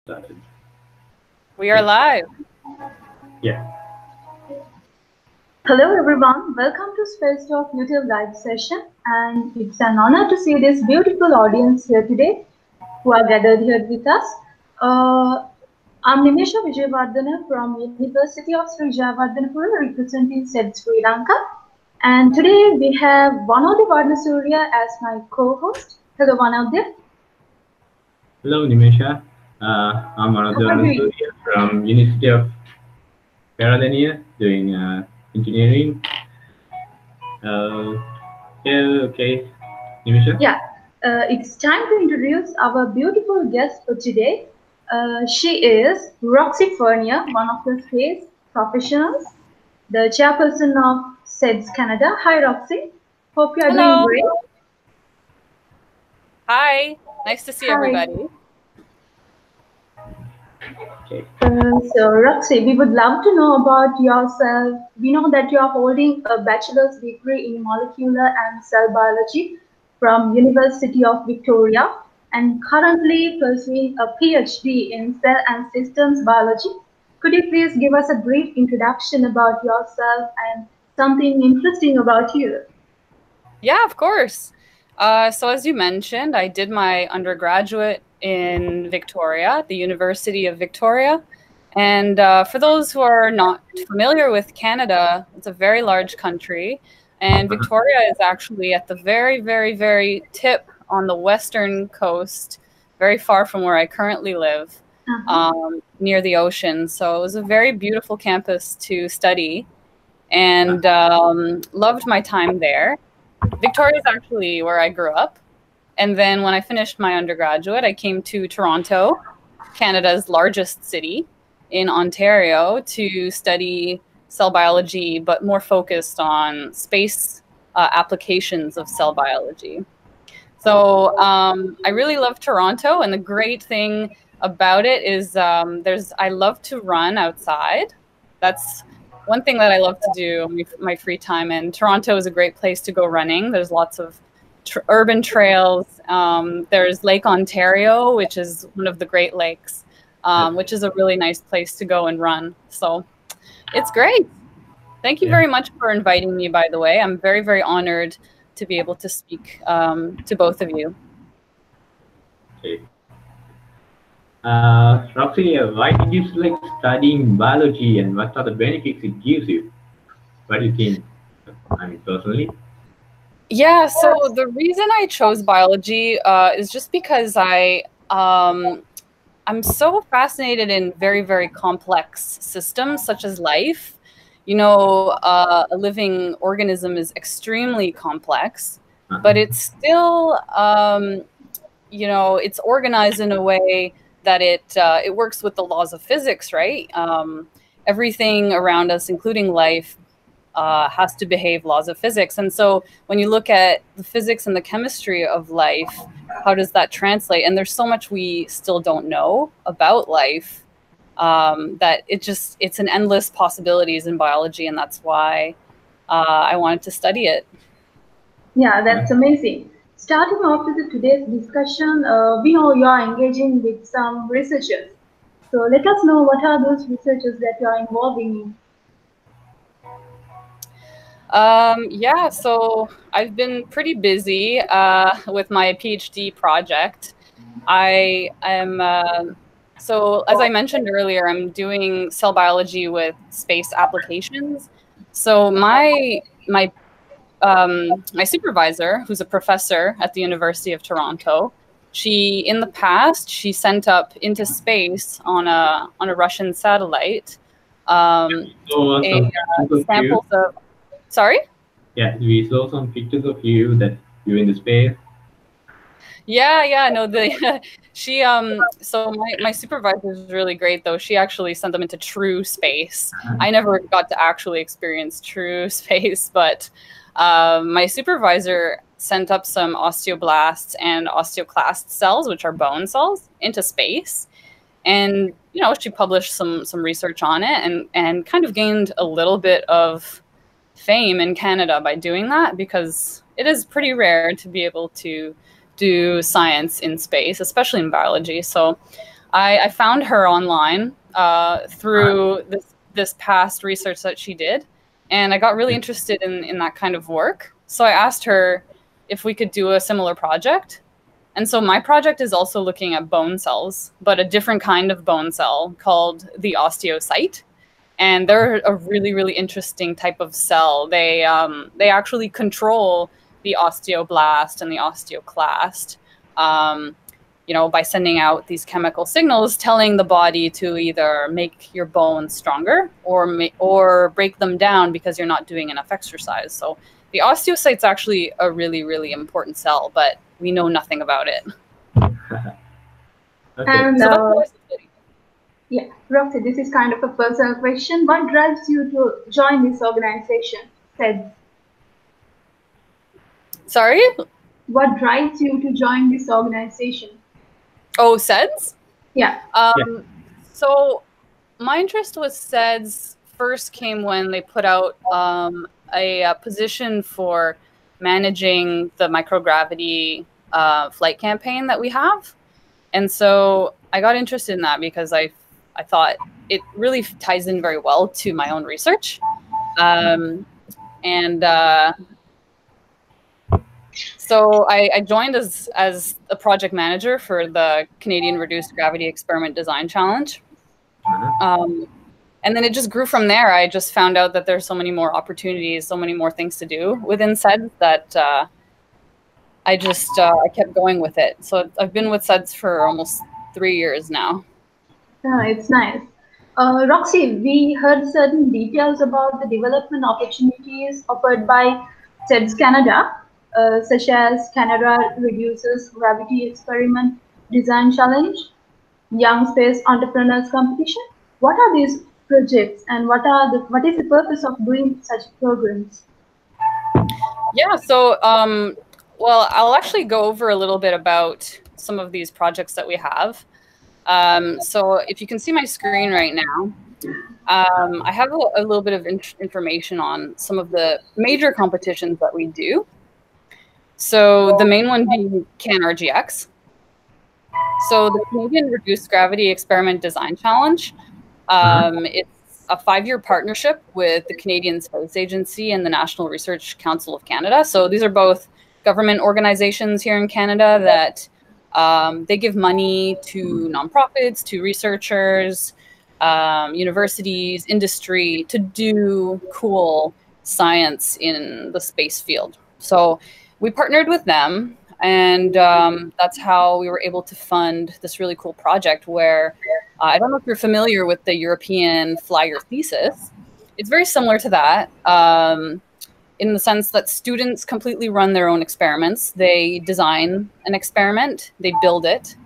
Started. We are live. Yeah. Hello everyone, welcome to SpaceTalk YouTube live session, and it's an honor to see this beautiful audience here today who are gathered here with us. I'm Nimesha Vijayavardhana from University of Sri Jayawardhanapura representing SEDS Sri Lanka, and today we have Vanodya Varnasurya as my co-host. Hello Vanodya. Hello Nimesha, I'm Vanodya Varnasurya from University of Pennsylvania doing engineering. Okay, Nimesha? Yeah, it's time to introduce our beautiful guest for today. She is Roxy Fournier, one of the space professionals, the chairperson of SEDS Canada. Hi, Roxy. Hope you are doing great. Hi, nice to see everybody. Okay. So, Roxy, we would love to know about yourself. We know that you are holding a bachelor's degree in molecular and cell biology from University of Victoria and currently pursuing a PhD in cell and systems biology. Could you please give us a brief introduction about yourself and something interesting about you? Yeah, of course. So as you mentioned, I did my undergraduate in Victoria, the University of Victoria. And for those who are not familiar with Canada, it's a very large country. And Victoria is actually at the very, very, very tip on the western coast, very far from where I currently live, near the ocean. So it was a very beautiful campus to study and loved my time there. Victoria is actually where I grew up. And then when I finished my undergraduate, I came to Toronto, Canada's largest city, in Ontario to study cell biology, but more focused on space applications of cell biology. So I really love Toronto, and the great thing about it is I love to run outside. That's one thing that I love to do my free time, and Toronto is a great place to go running. There's lots of urban trails. There's Lake Ontario, which is one of the Great Lakes, which is a really nice place to go and run. So it's great. Thank you very much for inviting me, by the way. I'm very, very honored to be able to speak to both of you. Okay. Roxy, why did you select studying biology and what are the benefits it gives you? What do you think? I mean, personally? Yeah, so the reason I chose biology is just because I'm so fascinated in very, very complex systems such as life. You know, a living organism is extremely complex, but it's still, you know, it's organized in a way that it works with the laws of physics, right? Everything around us, including life, has to behave laws of physics. And so when you look at the physics and the chemistry of life, how does that translate? And there's so much we still don't know about life that it's an endless possibilities in biology. And that's why I wanted to study it. Yeah, that's amazing. Starting off with today's discussion, we know you are engaging with some researchers. So let us know what are those researchers that you are involving in. Yeah, so I've been pretty busy with my PhD project. I am, so as I mentioned earlier, I'm doing cell biology with space applications. So my supervisor, who's a professor at the University of Toronto, in the past, she sent up into space on a Russian satellite samples of. Sorry? Yeah, we saw some pictures of you that you're in the space. Yeah, no, she so my supervisor is really great though. She actually sent them into true space. I never got to actually experience true space, but my supervisor sent up some osteoblasts and osteoclast cells, which are bone cells, into space. And you know, she published some research on it and kind of gained a little bit of fame in Canada by doing that, because it is pretty rare to be able to do science in space, especially in biology. So I found her online through this past research that she did, and I got really interested in that kind of work. So I asked her if we could do a similar project. And so my project is also looking at bone cells, but a different kind of bone cell called the osteocyte. And they're a really, really interesting type of cell. They actually control the osteoblast and the osteoclast, by sending out these chemical signals telling the body to either make your bones stronger or break them down because you're not doing enough exercise. So the osteocyte's actually a really, really important cell, but we know nothing about it. Okay. And So yeah, Roxy, this is kind of a personal question. What drives you to join this organization, SEDS? Sorry? What drives you to join this organization? Oh, SEDS? Yeah. So my interest with SEDS first came when they put out a position for managing the microgravity flight campaign that we have. And so I got interested in that because I thought it really ties in very well to my own research. So I joined as a project manager for the Canadian Reduced Gravity Experiment Design Challenge. And then it just grew from there. I just found out that there's so many more opportunities, so many more things to do within SEDS that I kept going with it. So I've been with SEDS for almost 3 years now. Oh, it's nice. Roxy, we heard certain details about the development opportunities offered by SEDS Canada, such as Canada Reduces Gravity Experiment Design Challenge, Young Space Entrepreneurs Competition. What are these projects, and what is the purpose of doing such programs? Yeah, so well, I'll actually go over a little bit about some of these projects that we have. So if you can see my screen right now, I have a little bit of information on some of the major competitions that we do. So the main one being CanRGX. So the Canadian Reduced Gravity Experiment Design Challenge. It's a 5-year partnership with the Canadian Space Agency and the National Research Council of Canada. So these are both government organizations here in Canada that they give money to nonprofits, to researchers, universities, industry to do cool science in the space field. So we partnered with them, and that's how we were able to fund this really cool project where I don't know if you're familiar with the European Fly Your Thesis. It's very similar to that in the sense that students completely run their own experiments. They design an experiment, they build it,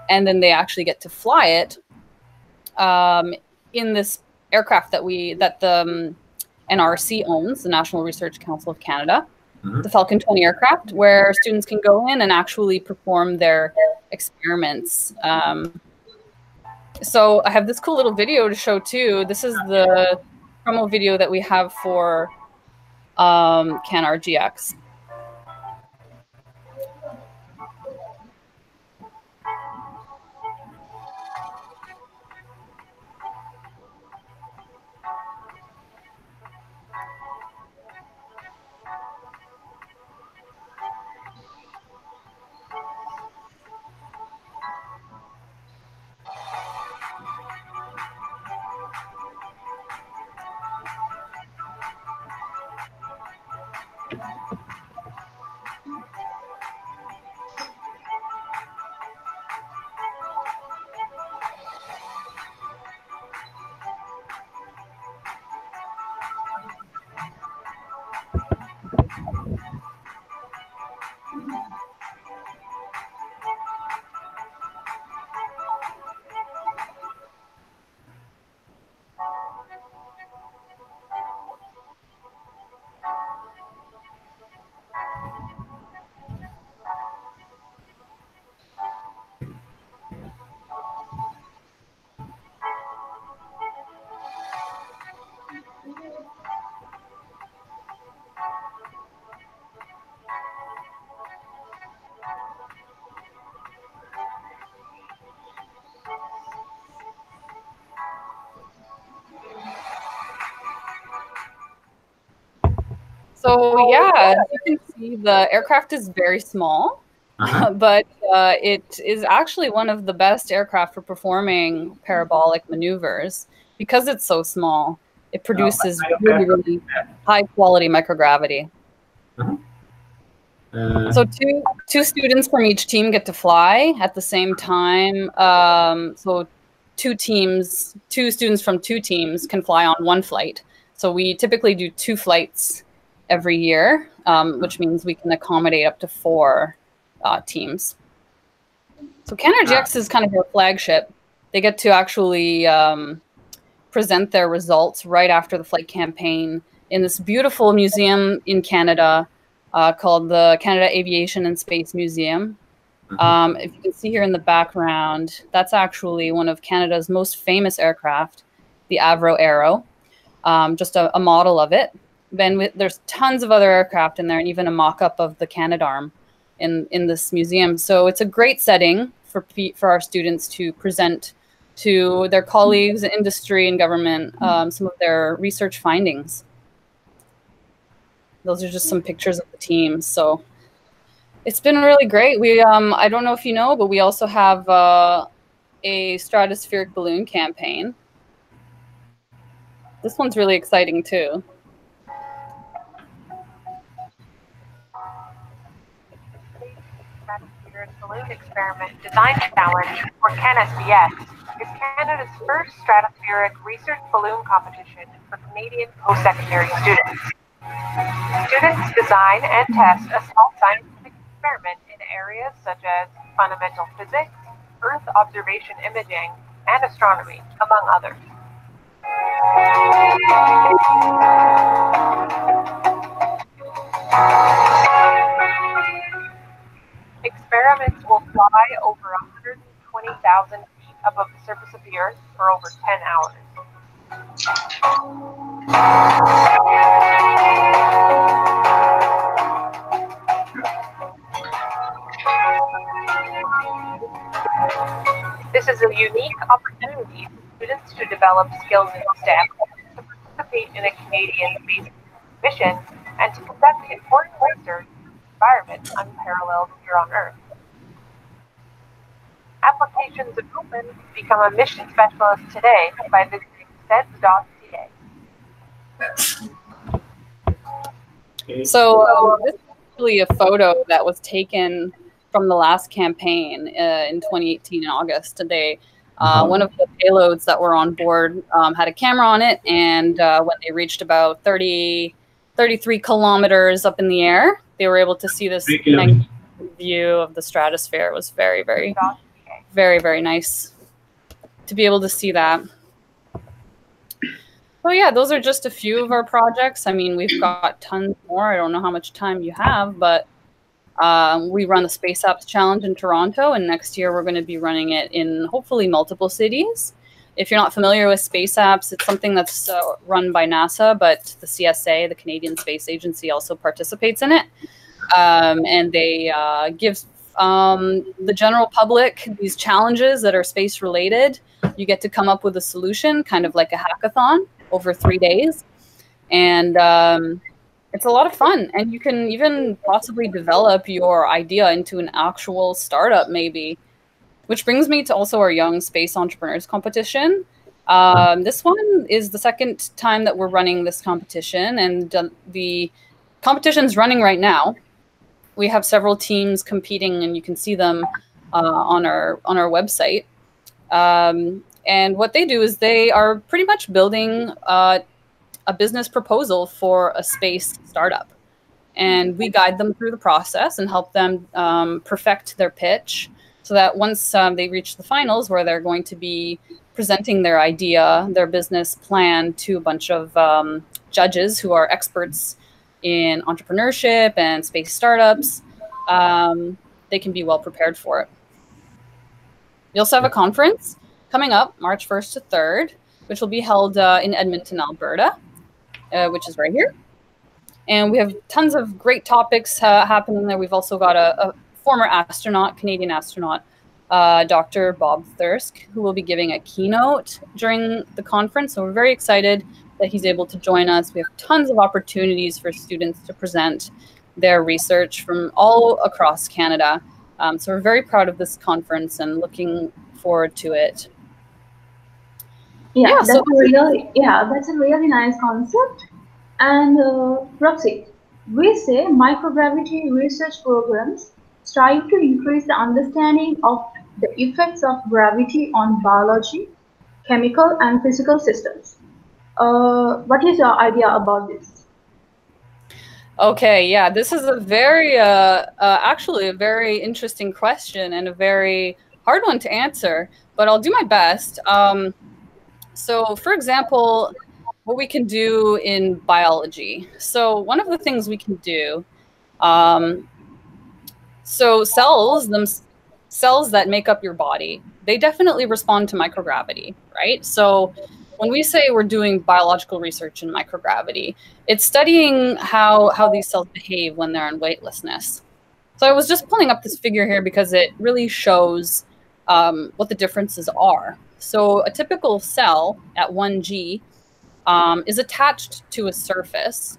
and then they actually get to fly it in this aircraft that the NRC owns, the National Research Council of Canada, the Falcon 20 aircraft, where students can go in and actually perform their experiments. So I have this cool little video to show too. This is the promo video that we have for CanRGX. So yeah, as you can see, the aircraft is very small, but it is actually one of the best aircraft for performing parabolic maneuvers because it's so small. It produces really, really high quality microgravity. So two students from each team get to fly at the same time. So two students from two teams can fly on one flight. So we typically do 2 flights every year, which means we can accommodate up to 4 teams. So CanadaGX is kind of our flagship. They get to actually present their results right after the flight campaign in this beautiful museum in Canada called the Canada Aviation and Space Museum. If you can see here in the background, that's actually one of Canada's most famous aircraft, the Avro Aero, just a model of it. Then there's tons of other aircraft in there, and even a mock-up of the Canadarm in this museum. So it's a great setting for our students to present to their colleagues in industry and government some of their research findings. Those are just some pictures of the teams. So it's been really great. We I don't know if you know, but we also have a stratospheric balloon campaign. This one's really exciting too. Balloon Experiment Design Challenge, or CanSBS, is Canada's first stratospheric research balloon competition for Canadian post-secondary students. Students design and test a small scientific experiment in areas such as fundamental physics, Earth observation imaging, and astronomy, among others. Experiments will fly over 120,000 feet above the surface of the Earth for over 10 hours. This is a unique opportunity for students to develop skills in STEM, to participate in a Canadian space mission, and to conduct important research in an environment unparalleled here on Earth. Applications are open to become a mission specialist today by visiting SEDS.ca. So this is actually a photo that was taken from the last campaign in 2018 in August. They one of the payloads that were on board had a camera on it, and when they reached about 33 kilometers up in the air, they were able to see this nice view of the stratosphere. It was very, very, very, very nice to be able to see that. So yeah, those are just a few of our projects. I mean, we've got tons more. I don't know how much time you have, but we run the Space Apps Challenge in Toronto, and next year we're going to be running it in hopefully multiple cities. If you're not familiar with Space Apps, it's something that's run by NASA, but the CSA, the Canadian Space Agency, also participates in it. And they give the general public these challenges that are space related. You get to come up with a solution, kind of like a hackathon over 3 days. And it's a lot of fun. And you can even possibly develop your idea into an actual startup, maybe. Which brings me to also our Young Space Entrepreneurs competition. This one is the second time that we're running this competition, and the competition's running right now. We have several teams competing, and you can see them on our website. And what they do is they are pretty much building a business proposal for a space startup. And we guide them through the process and help them perfect their pitch, so that once they reach the finals, where they're going to be presenting their idea, their business plan to a bunch of judges who are experts in entrepreneurship and space startups, they can be well prepared for it. We also have a conference coming up March 1st to 3rd, which will be held in Edmonton, Alberta, which is right here. And we have tons of great topics happening there. We've also got a former astronaut, Canadian astronaut, Dr. Bob Thirsk, who will be giving a keynote during the conference. So we're very excited to that he's able to join us. We have tons of opportunities for students to present their research from all across Canada. So we're very proud of this conference and looking forward to it. Yeah, that's a really nice concept. And Roxy, we say microgravity research programs strive to increase the understanding of the effects of gravity on biology, chemical and physical systems. What is your idea about this? Okay, yeah, this is a very, actually a very interesting question and a very hard one to answer, but I'll do my best. So, for example, what we can do in biology. So one of the things we can do, so cells that make up your body, they definitely respond to microgravity, right? So when we say we're doing biological research in microgravity, it's studying how these cells behave when they're in weightlessness. So I was just pulling up this figure here because it really shows what the differences are. So a typical cell at 1G is attached to a surface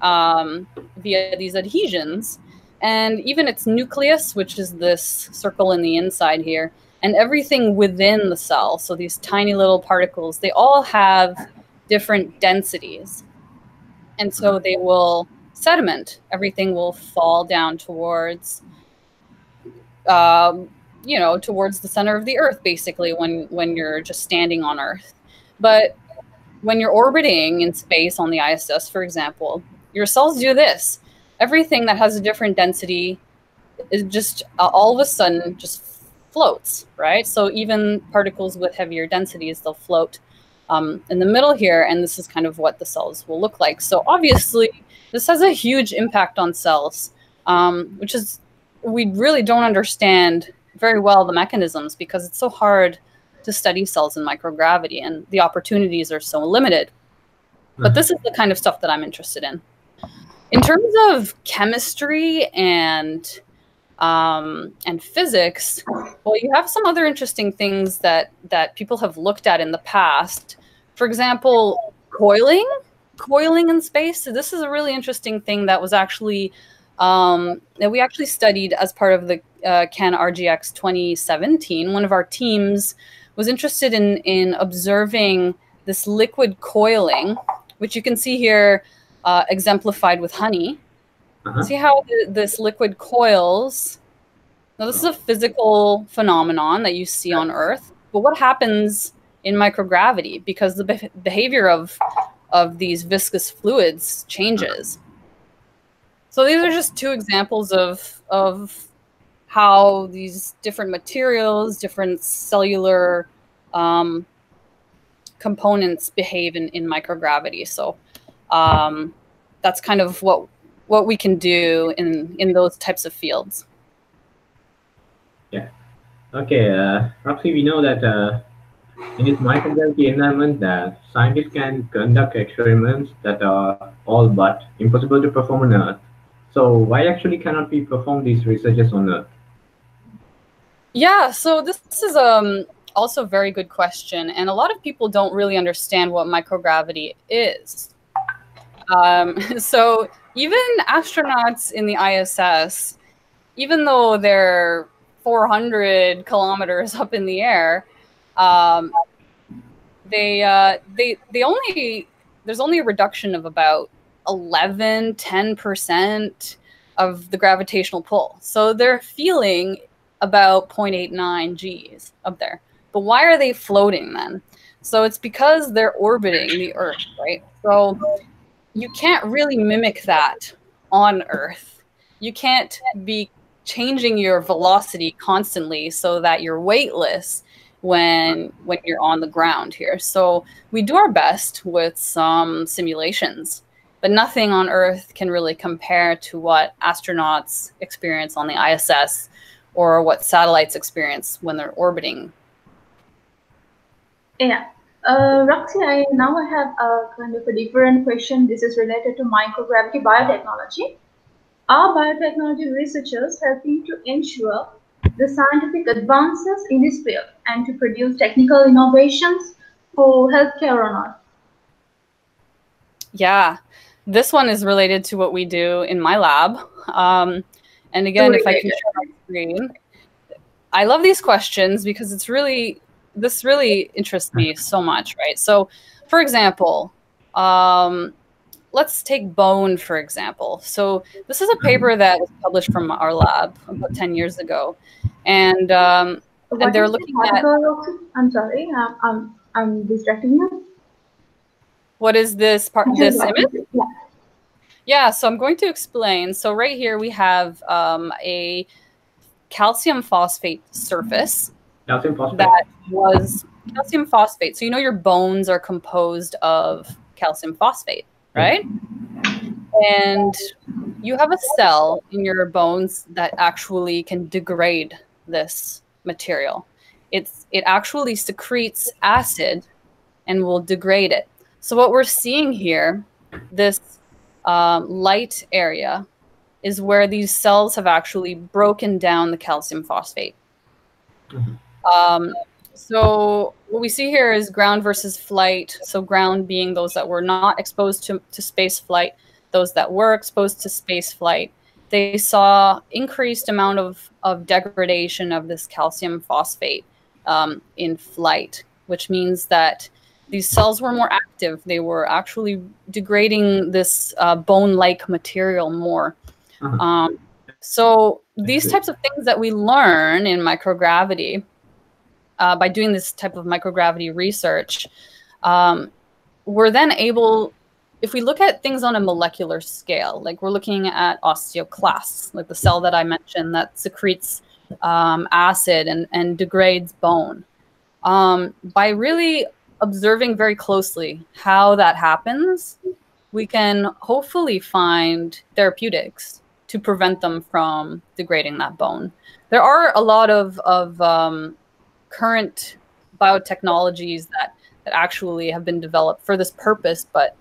via these adhesions. And even its nucleus, which is this circle in the inside here, and everything within the cell, so these tiny little particles, they all have different densities. And so they will sediment. Everything will fall down towards, towards the center of the Earth, basically, when you're just standing on Earth. But when you're orbiting in space on the ISS, for example, your cells do this. Everything that has a different density is just all of a sudden just floats, right? So even particles with heavier densities, they'll float in the middle here, and this is kind of what the cells will look like. So obviously, this has a huge impact on cells, which is, we really don't understand very well the mechanisms because it's so hard to study cells in microgravity and the opportunities are so limited. But this is the kind of stuff that I'm interested in. In terms of chemistry and physics, well, you have some other interesting things that people have looked at in the past. For example, coiling in space. So this is a really interesting thing that was actually that we actually studied as part of the CAN RGX 2017. One of our teams was interested in observing this liquid coiling, which you can see here exemplified with honey. See how this liquid coils? Now, this is a physical phenomenon that you see on Earth, but what happens in microgravity? Because the behavior of these viscous fluids changes. So these are just two examples of how these different materials, different cellular components behave in microgravity. So that's kind of what we can do in those types of fields. Yeah. Okay, Roxy, we know that in this microgravity environment, scientists can conduct experiments that are all but impossible to perform on Earth. So why actually cannot we perform these researches on Earth? Yeah, so this is also a very good question, and a lot of people don't really understand what microgravity is. So even astronauts in the ISS, even though they're 400 kilometers up in the air, there's only a reduction of about 10% of the gravitational pull. So they're feeling about 0.89 Gs up there. But why are they floating then? So it's because they're orbiting the Earth, right? So you can't really mimic that on Earth. You can't be changing your velocity constantly so that you're weightless when you're on the ground here. So we do our best with some simulations, but nothing on Earth can really compare to what astronauts experience on the ISS or what satellites experience when they're orbiting. Yeah. Roxy, now I have a kind of a different question. This is related to microgravity biotechnology. Are biotechnology researchers helping to ensure the scientific advances in this field and to produce technical innovations for healthcare or not? Yeah, this one is related to what we do in my lab. And again, if I can share my screen, I love these questions because this really interests me so much, right? So, for example, let's take bone, for example. So this is a paper that was published from our lab about 10 years ago. And they're looking at... I'm sorry, I'm distracting you. What is this part, this image? Yeah. Yeah, so I'm going to explain. So right here we have a calcium phosphate surface. Calcium phosphate. That was calcium phosphate. So you know your bones are composed of calcium phosphate, right? And you have a cell in your bones that actually can degrade this material. It actually secretes acid and will degrade it. So what we're seeing here, this light area, is where these cells have actually broken down the calcium phosphate. So what we see here is ground versus flight. So ground being those that were not exposed to space flight, those that were exposed to space flight. They saw increased amount of degradation of this calcium phosphate in flight, which means that these cells were more active. They were actually degrading this bone-like material more. So these types of things that we learn in microgravity, by doing this type of microgravity research, we're then able, if we look at things on a molecular scale, like we're looking at osteoclasts, like the cell that I mentioned that secretes acid and degrades bone, by really observing very closely how that happens, we can hopefully find therapeutics to prevent them from degrading that bone. There are a lot of current biotechnologies that actually have been developed for this purpose, but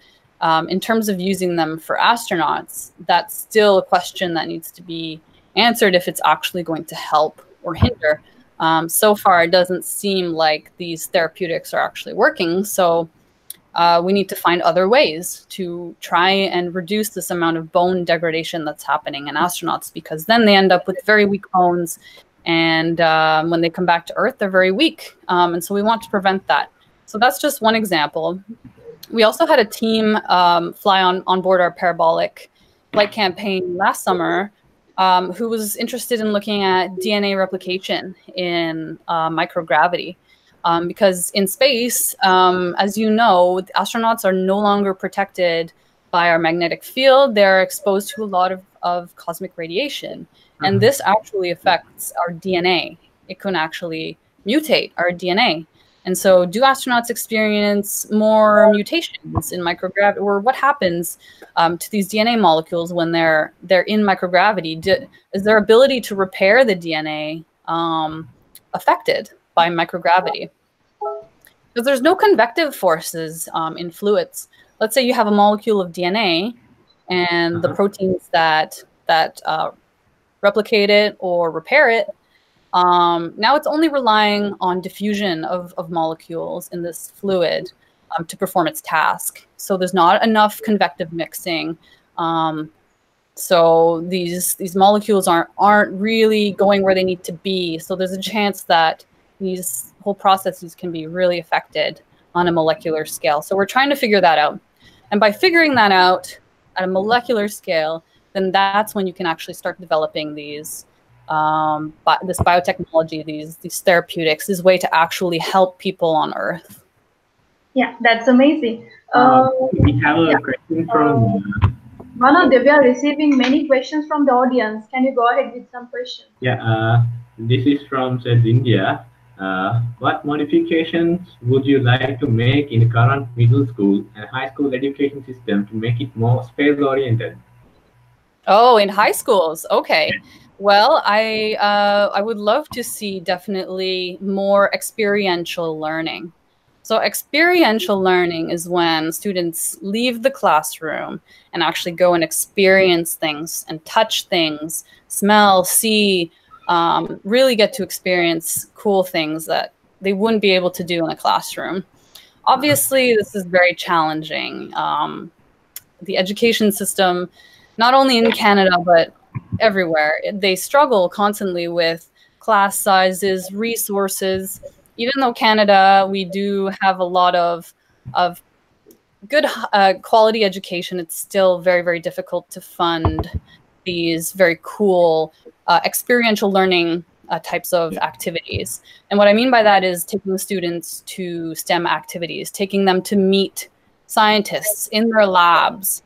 in terms of using them for astronauts, that's still a question that needs to be answered if it's actually going to help or hinder. So far, it doesn't seem like these therapeutics are actually working, so we need to find other ways to try and reduce this amount of bone degradation that's happening in astronauts, because then they end up with very weak bones, and when they come back to Earth, they're very weak. And so we want to prevent that. So that's just one example. We also had a team fly on board our parabolic flight campaign last summer who was interested in looking at DNA replication in microgravity. Because in space, as you know, astronauts are no longer protected by our magnetic field. They're exposed to a lot of cosmic radiation. And this actually affects our DNA. It can actually mutate our DNA. And so do astronauts experience more mutations in microgravity? Or what happens to these DNA molecules when they're in microgravity? Is their ability to repair the DNA affected by microgravity? Because there's no convective forces in fluids. Let's say you have a molecule of DNA and the proteins that replicate it or repair it, now it's only relying on diffusion of molecules in this fluid to perform its task. So there's not enough convective mixing. So these molecules aren't really going where they need to be. So there's a chance that these whole processes can be really affected on a molecular scale. So we're trying to figure that out. And by figuring that out at a molecular scale, then that's when you can actually start developing these this biotechnology, these therapeutics, this way to actually help people on Earth. Yeah, that's amazing. We have a question from Mano, we are receiving many questions from the audience. Can you go ahead with some questions? Yeah, this is from SEDS India. What modifications would you like to make in the current middle school and high school education system to make it more space-oriented? Oh, in high schools. Okay. Well, I would love to see definitely more experiential learning. So experiential learning is when students leave the classroom and actually go and experience things and touch things, smell, see, really get to experience cool things that they wouldn't be able to do in a classroom. Obviously, this is very challenging the education system, not only in Canada, but everywhere, they struggle constantly with class sizes, resources. Even though Canada, we do have a lot of good quality education, it's still very, very difficult to fund these very cool experiential learning types of activities. And what I mean by that is taking students to STEM activities, taking them to meet scientists in their labs,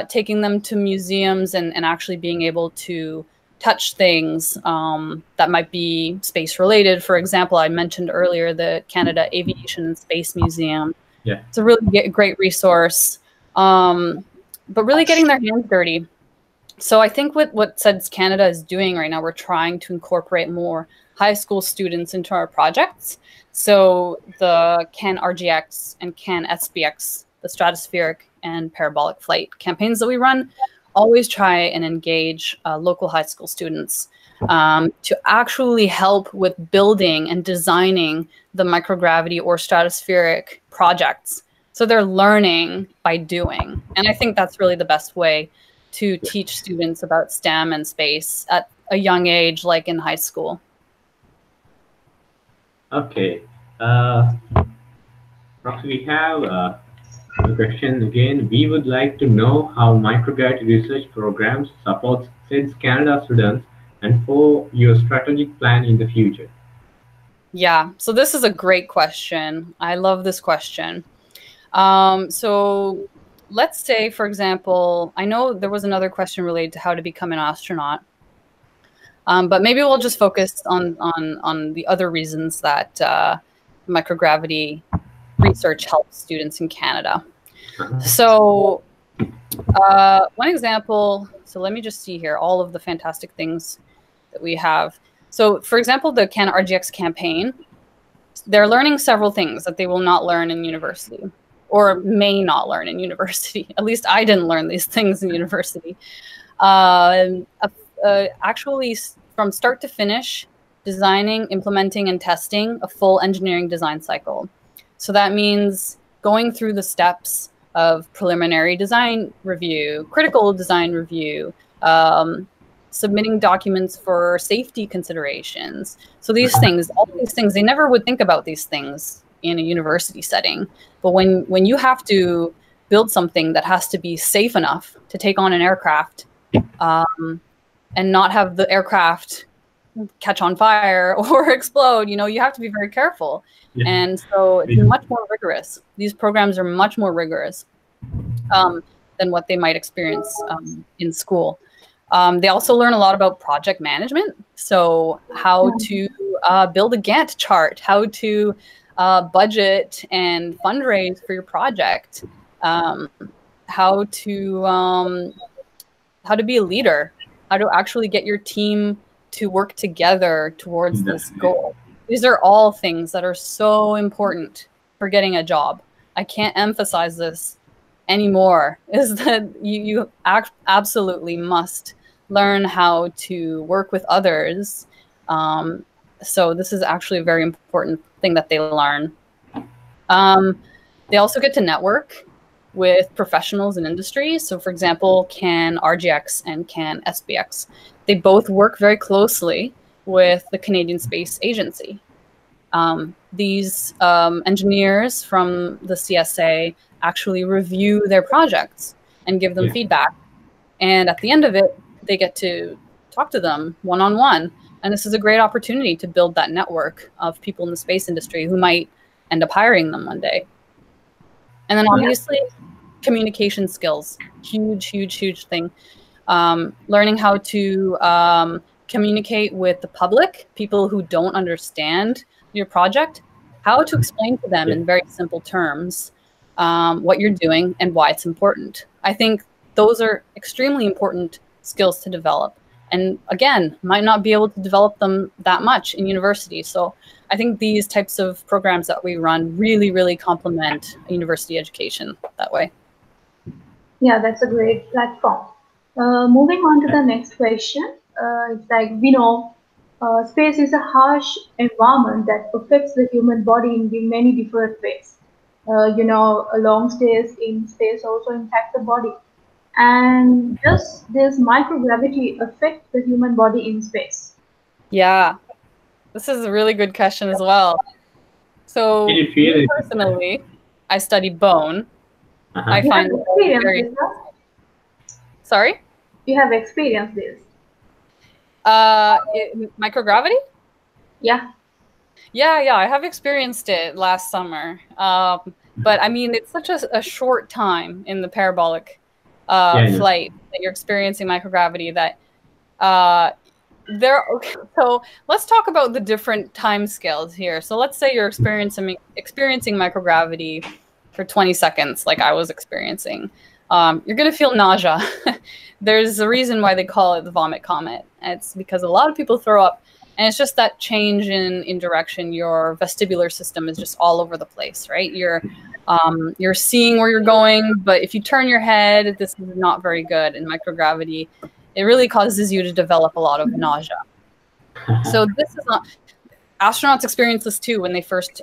taking them to museums and actually being able to touch things that might be space related. For example, I mentioned earlier the Canada Aviation and Space Museum. Yeah. It's a really great resource, but really getting their hands dirty. So I think what SEDS Canada is doing right now, we're trying to incorporate more high school students into our projects. So the CAN RGX and CAN SBX, the stratospheric and parabolic flight campaigns that we run, always try and engage local high school students to actually help with building and designing the microgravity or stratospheric projects. So they're learning by doing. And I think that's really the best way to teach students about STEM and space at a young age, like in high school. Okay. Roxy, we have a question again. We would like to know how microgravity research programs supports SEDS Canada students and for your strategic plan in the future. Yeah, so this is a great question. I love this question. So let's say, for example, I know there was another question related to how to become an astronaut, but maybe we'll just focus on the other reasons that microgravity research helps students in Canada. So one example, so let me just see here, all of the fantastic things that we have. So for example, the CAN RGX campaign, they're learning several things that they will not learn in university, or may not learn in university. At least I didn't learn these things in university. Actually, from start to finish, designing, implementing, and testing a full engineering design cycle. So that means going through the steps of preliminary design review, critical design review, submitting documents for safety considerations. So these things, all these things, they never would think about these things in a university setting. But when you have to build something that has to be safe enough to take on an aircraft and not have the aircraft catch on fire or explode, you know, you have to be very careful. Yeah. And so it's much more rigorous. These programs are much more rigorous than what they might experience in school. They also learn a lot about project management. So how to build a Gantt chart, how to budget and fundraise for your project, how to be a leader, how to actually get your team to work together towards this goal. These are all things that are so important for getting a job. I can't emphasize this anymore, is that you absolutely must learn how to work with others. So this is actually a very important thing that they learn. They also get to network with professionals in industry. So for example, CAN RGX and CAN SBX, they both work very closely with the Canadian Space Agency. These engineers from the CSA actually review their projects and give them feedback. And at the end of it, they get to talk to them one-on-one. And this is a great opportunity to build that network of people in the space industry who might end up hiring them one day. And then obviously, communication skills, huge, huge, huge thing. Learning how to communicate with the public, people who don't understand your project, how to explain to them in very simple terms what you're doing and why it's important. I think those are extremely important skills to develop. And again, might not be able to develop them that much in university. So I think these types of programs that we run really, really complement university education that way. Yeah, that's a great platform. Moving on to the next question. It's like, we know space is a harsh environment that affects the human body in many different ways. You know, long stays in space also impact the body. And does this microgravity affect the human body in space? Yeah, this is a really good question as well. So, Did you feel me it? personally, I study bone. I You have find bone experienced very. this, huh? Sorry? You have experienced this. Microgravity? Yeah. Yeah, I have experienced it last summer. But I mean, it's such a short time in the parabolic Yeah, I know. flight that you're experiencing microgravity that uh, okay, so let's talk about the different time scales here. So let's say you're experiencing microgravity for 20 seconds, like I was experiencing. You're going to feel nausea. There's a reason why they call it the vomit comet. It's because a lot of people throw up, and it's just that change in direction. Your vestibular system is just all over the place, right? You're seeing where you're going, but if you turn your head, this is not very good in microgravity. It really causes you to develop a lot of nausea. So this is not. Astronauts experience this too when they first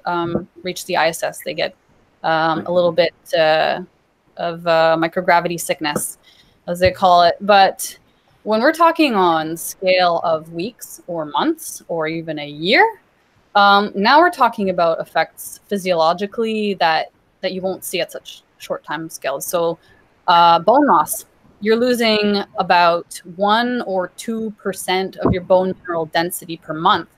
reach the ISS. They get a little bit of microgravity sickness, as they call it. But when we're talking on scale of weeks or months or even a year, now we're talking about effects physiologically that you won't see at such short time scales. So bone loss. You're losing about 1 or 2% of your bone mineral density per month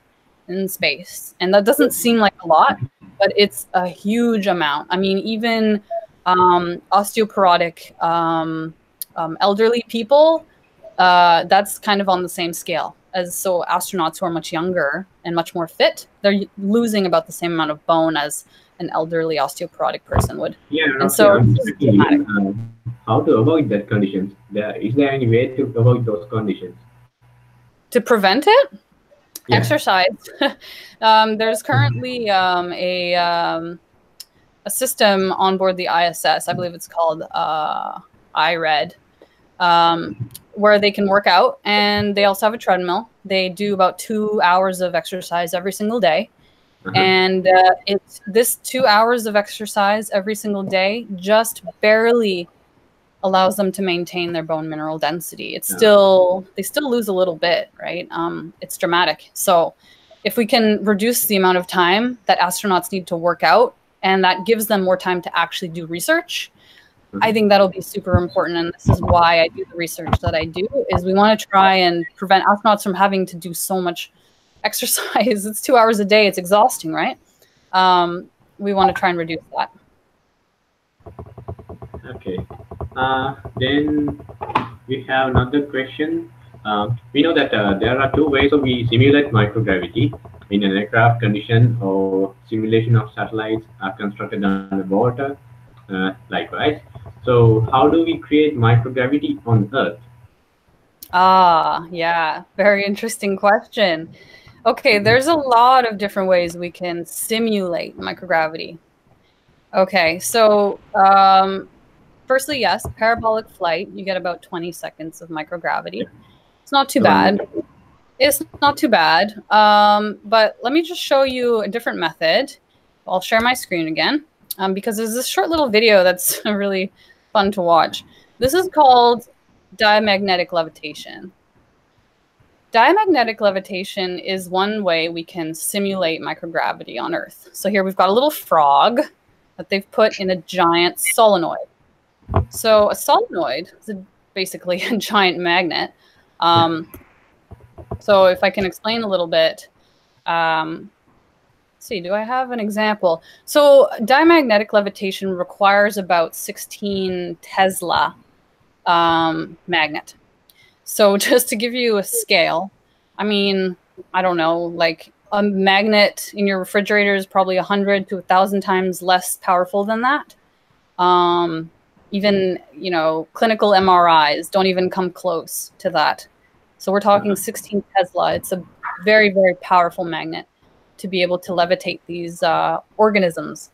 in space. And that doesn't seem like a lot, but it's a huge amount. I mean, even osteoporotic elderly people, that's kind of on the same scale as so astronauts who are much younger and much more fit, they're losing about the same amount of bone as an elderly osteoporotic person would. Yeah, And Roxy, so I'm this is checking dramatic. how to avoid that conditions. Is there any way to avoid those conditions? To prevent it, Yeah. exercise. There's currently a system on board the ISS. I believe it's called IRED, where they can work out, and they also have a treadmill. They do about 2 hours of exercise every single day. And it's this 2 hours of exercise every single day just barely allows them to maintain their bone mineral density. It's still, they still lose a little bit, right? It's dramatic. So if we can reduce the amount of time that astronauts need to work out, and that gives them more time to actually do research, I think that'll be super important. And this is why I do the research that I do, is we want to try and prevent astronauts from having to do so much exercise. It's 2 hours a day. It's exhausting, right? We want to try and reduce that. Okay. Then we have another question. We know that there are two ways we simulate microgravity in an aircraft condition or simulation of satellites are constructed underwater. Likewise. So how do we create microgravity on Earth? Yeah, very interesting question. Okay, there's a lot of different ways we can simulate microgravity. Okay, so firstly, yes, parabolic flight, you get about 20 seconds of microgravity. It's not too bad. It's not too bad. But let me just show you a different method. I'll share my screen again because there's this short little video that's really fun to watch. This is called diamagnetic levitation. Diamagnetic levitation is one way we can simulate microgravity on Earth. So here we've got a little frog that they've put in a giant solenoid. So a solenoid is basically a giant magnet. So if I can explain a little bit, let's see, do I have an example? So diamagnetic levitation requires about 16 Tesla magnet. So just to give you a scale, I mean, I don't know, like a magnet in your refrigerator is probably 100 to 1,000 times less powerful than that. Even, you know, clinical MRIs don't even come close to that. So we're talking 16 Tesla. It's a very, very powerful magnet to be able to levitate these organisms.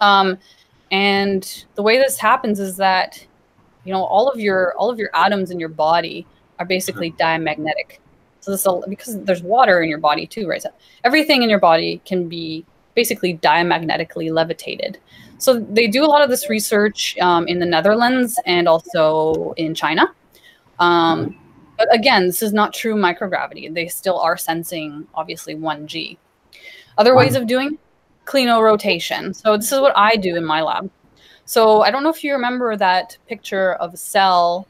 And the way this happens is that, you know, all of your atoms in your body are basically diamagnetic. So this, because there's water in your body too, right? So everything in your body can be basically diamagnetically levitated. So they do a lot of this research in the Netherlands and also in China. But again, this is not true microgravity. They still are sensing, obviously, 1G. Other ways of doing clino-rotation. So this is what I do in my lab. So I don't know if you remember that picture of a cell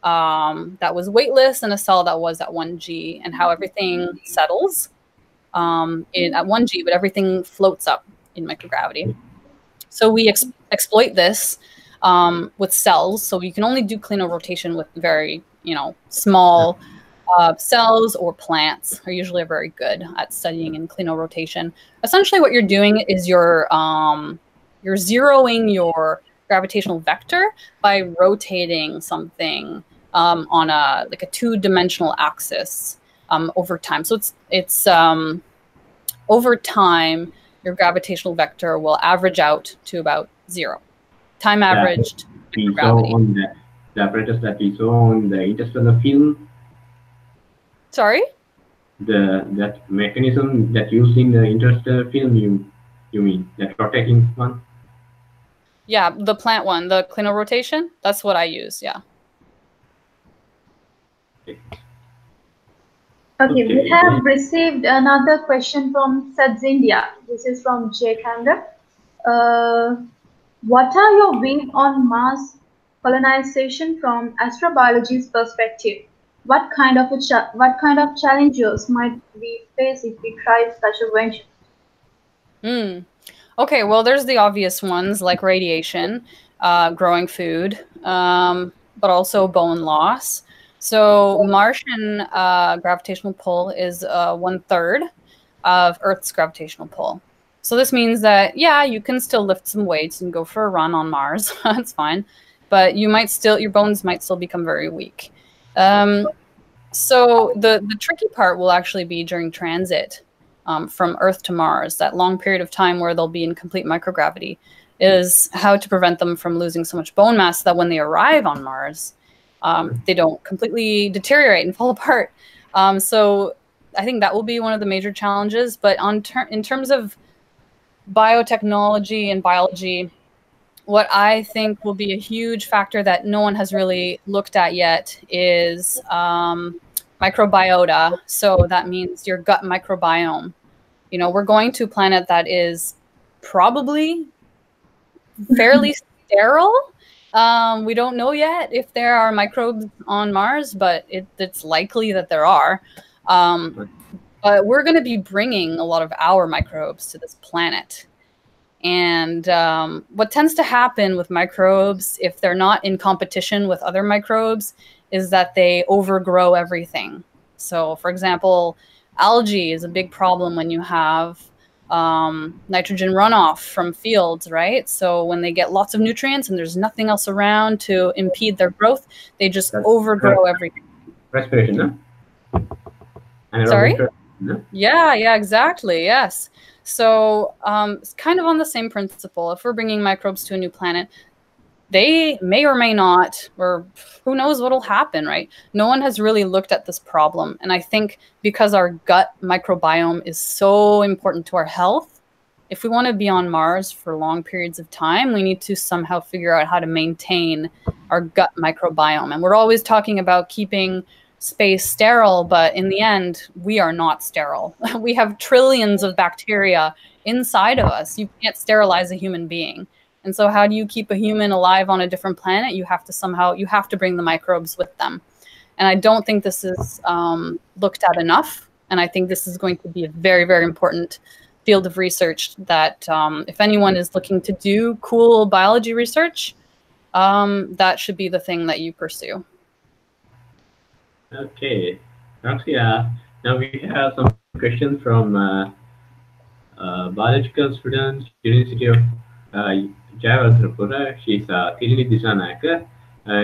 that was weightless and a cell that was at 1G, and how everything settles at 1G, but everything floats up in microgravity. So we exploit this with cells. So you can only do clino-rotation with very, small cells, or plants are usually very good at studying in clino-rotation. Essentially what you're doing is you're zeroing your gravitational vector by rotating something on a two-dimensional axis over time. So it's over time, your gravitational vector will average out to about 0. Time averaged gravity. On the apparatus that we saw on the interstellar film. Sorry? That mechanism that used in the interstellar film, you mean that rotating one? Yeah, the plant one, the clino-rotation. That's what I use. Yeah. Okay, we have received another question from SEDS India. This is from Jay Canada. What are your views on Mars colonization from astrobiology's perspective? What kind of challenges might we face if we try such a venture? Okay, well, there's the obvious ones like radiation, growing food, but also bone loss. So Martian gravitational pull is 1/3 of Earth's gravitational pull. So this means that, yeah, you can still lift some weights and go for a run on Mars. That's fine. But your bones might still become very weak. So the tricky part will actually be during transit from Earth to Mars, that long period of time where they'll be in complete microgravity, is how to prevent them from losing so much bone mass that when they arrive on Mars, they don't completely deteriorate and fall apart. So I think that will be one of the major challenges. But in terms of biotechnology and biology, what I think will be a huge factor that no one has really looked at yet is microbiota. So that means your gut microbiome. We're going to a planet that is probably fairly sterile. We don't know yet if there are microbes on Mars, but it's likely that there are. But we're going to be bringing a lot of our microbes to this planet. And what tends to happen with microbes, if they're not in competition with other microbes, is that they overgrow everything. So, for example, algae is a big problem when you have nitrogen runoff from fields, right? So when they get lots of nutrients and there's nothing else around to impede their growth, they just overgrow everything. Respiration, no? Sorry? No? Yeah, exactly, yes. So it's kind of on the same principle. If we're bringing microbes to a new planet, they may or may not, or who knows what'll happen, right? No one has really looked at this problem. And I think because our gut microbiome is so important to our health, if we want to be on Mars for long periods of time, we need to somehow figure out how to maintain our gut microbiome. And we're always talking about keeping space sterile, but in the end, we are not sterile. We have trillions of bacteria inside of us. You can't sterilize a human being. And so how do you keep a human alive on a different planet? You have to bring the microbes with them. And I don't think this is looked at enough. And I think this is going to be a very, very important field of research that if anyone is looking to do cool biology research, that should be the thing that you pursue. Okay. Roxy, now we have some questions from biological students, University of Jayapura. She's Tirili Disanaka.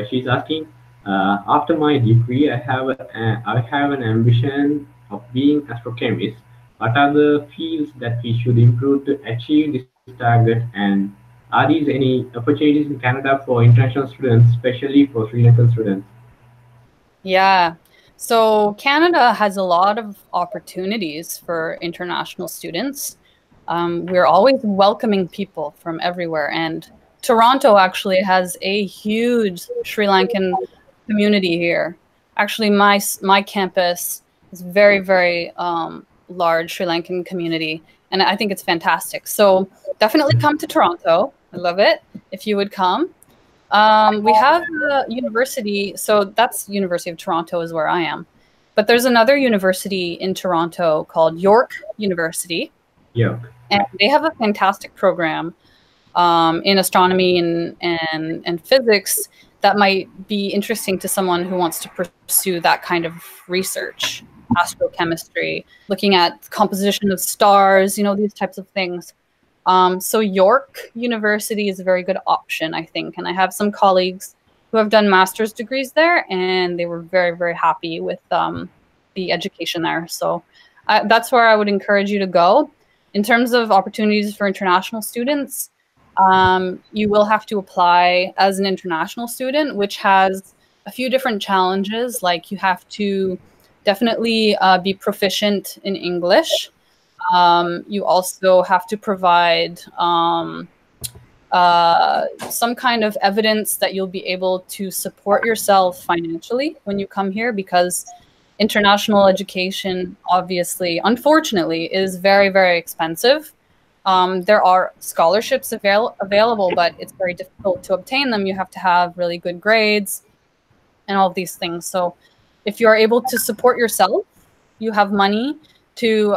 She's asking, after my degree, I have an ambition of being astrochemist. What are the fields that we should improve to achieve this target? And are these any opportunities in Canada for international students, especially for Sri Lankan students? Yeah. So Canada has a lot of opportunities for international students. We're always welcoming people from everywhere. And Toronto actually has a huge Sri Lankan community here. Actually, my campus is very, very large Sri Lankan community, and I think it's fantastic. So definitely come to Toronto. I love it. If you would come. We have a university, so that's University of Toronto is where I am. But there's another university in Toronto called York University. Yeah. And they have a fantastic program in astronomy and physics that might be interesting to someone who wants to pursue that kind of research, astrochemistry, looking at composition of stars, you know, these types of things. So York University is a very good option, I think. And I have some colleagues who have done master's degrees there, and they were very, very happy with the education there. So that's where I would encourage you to go. In terms of opportunities for international students, you will have to apply as an international student, which has a few different challenges. Like you have to definitely be proficient in English. You also have to provide some kind of evidence that you'll be able to support yourself financially when you come here, because international education, obviously, unfortunately, is very, very expensive. There are scholarships available, but it's very difficult to obtain them. You have to have really good grades and all of these things. So if you're able to support yourself, you have money to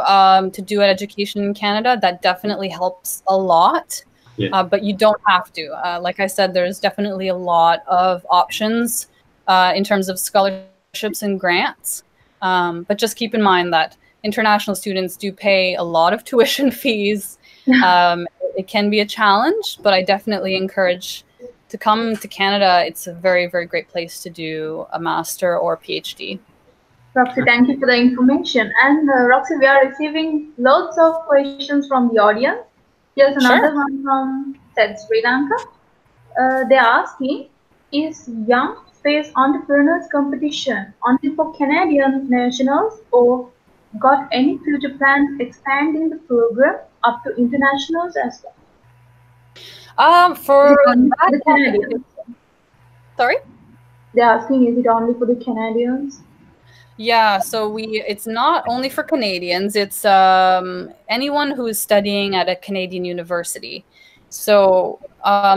do an education in Canada, that definitely helps a lot. Yeah. But you don't have to. Like I said, there's definitely a lot of options in terms of scholarships and grants. But just keep in mind that international students do pay a lot of tuition fees. It can be a challenge, but I definitely encourage to come to Canada. It's a very, very great place to do a master or PhD. Roxy, thank you for the information. And Roxy, we are receiving lots of questions from the audience. Here's another one from SEDS Sri Lanka. They're asking, is Young Space Entrepreneurs Competition only for Canadian nationals, or got any future plans expanding the program up to internationals as well? For the Canadians. Sorry? They're asking, is it only for the Canadians? Yeah, so it's not only for Canadians, it's anyone who is studying at a Canadian university. So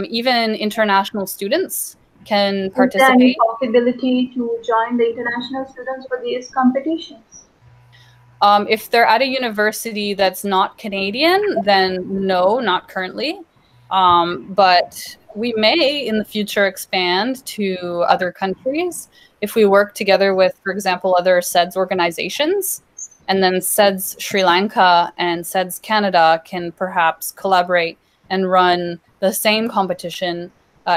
even international students can participate. Is there any possibility to join the international students for these competitions? If they're at a university that's not Canadian, then no, not currently. But we may in the future expand to other countries if we work together with, for example, other SEDS organizations, and then SEDS Sri Lanka and SEDS Canada can perhaps collaborate and run the same competition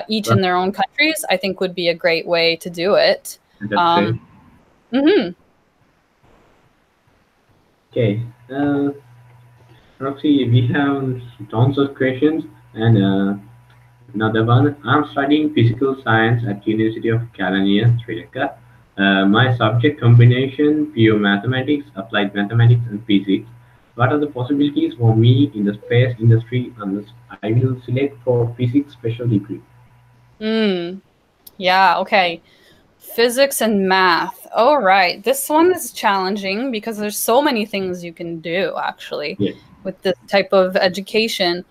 each in their own countries, I think would be a great way to do it. Okay. Roxy, we have tons of questions, and another one. I'm studying physical science at University of Kelaniya, Sri Lanka. My subject combination, pure mathematics, applied mathematics, and physics. What are the possibilities for me in the space industry unless I will select for physics special degree? Yeah, okay. Physics and math. Oh, right. This one is challenging because there's so many things you can do, actually, with this type of education.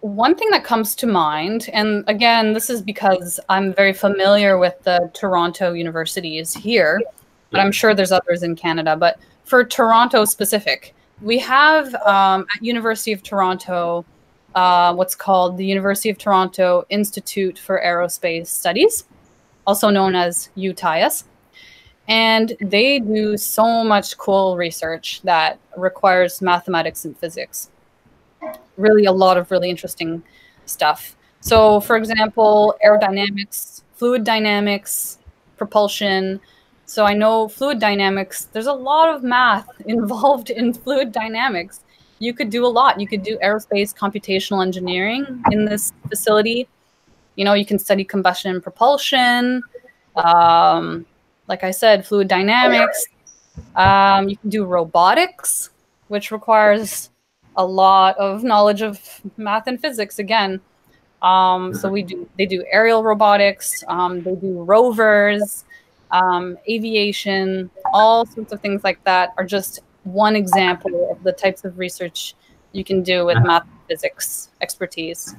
One thing that comes to mind, and again, this is because I'm very familiar with the Toronto universities here, but I'm sure there's others in Canada. But for Toronto specific, we have at University of Toronto what's called the University of Toronto Institute for Aerospace Studies, also known as UTIAS. And they do so much cool research that requires mathematics and physics. Really a lot of really interesting stuff. So for example, aerodynamics, fluid dynamics, propulsion. So I know fluid dynamics, there's a lot of math involved in fluid dynamics. You could do a lot. You could do aerospace computational engineering in this facility. You know, you can study combustion and propulsion. Like I said, fluid dynamics. You can do robotics. which requires a lot of knowledge of math and physics again. So they do aerial robotics, they do rovers, aviation, all sorts of things like that are just one example of the types of research you can do with math and physics expertise.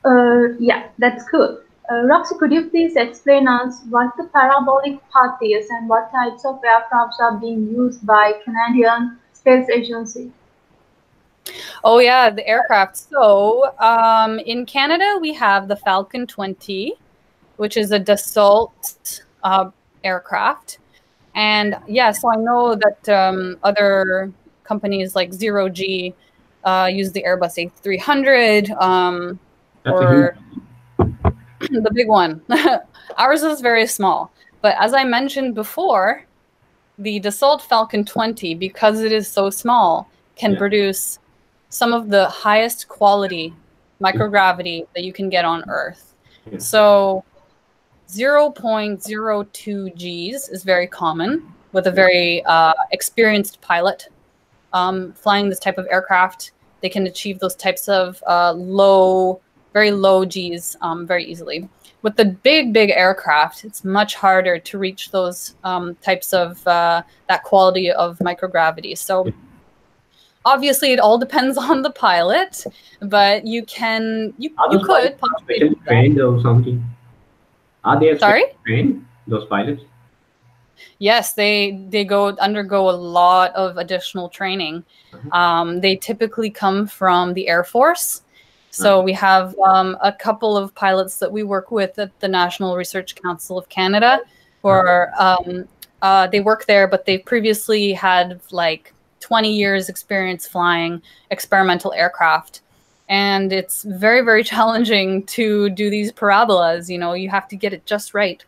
Yeah, that's cool. Roxy, could you please explain us what the parabolic path is and what types of aircrafts are being used by Canadian Space Agency? Oh yeah, the aircraft. So in Canada, we have the Falcon 20, which is a Dassault aircraft. And yeah, so I know that other companies like Zero G use the Airbus A300 or the big one. Ours is very small. But as I mentioned before, the Dassault Falcon 20, because it is so small, can produce some of the highest quality microgravity that you can get on Earth. So 0.02 Gs is very common with a very experienced pilot flying this type of aircraft. They can achieve those types of very low Gs very easily. With the big aircraft, it's much harder to reach those types of that quality of microgravity. So obviously, it all depends on the pilot, but you could possibly trained or something. Are they trained, those pilots? Yes, they undergo a lot of additional training. They typically come from the Air Force. So we have a couple of pilots that we work with at the National Research Council of Canada, who are they work there, but they've previously had like 20 years experience flying experimental aircraft. And it's very, very challenging to do these parabolas. You know, you have to get it just right.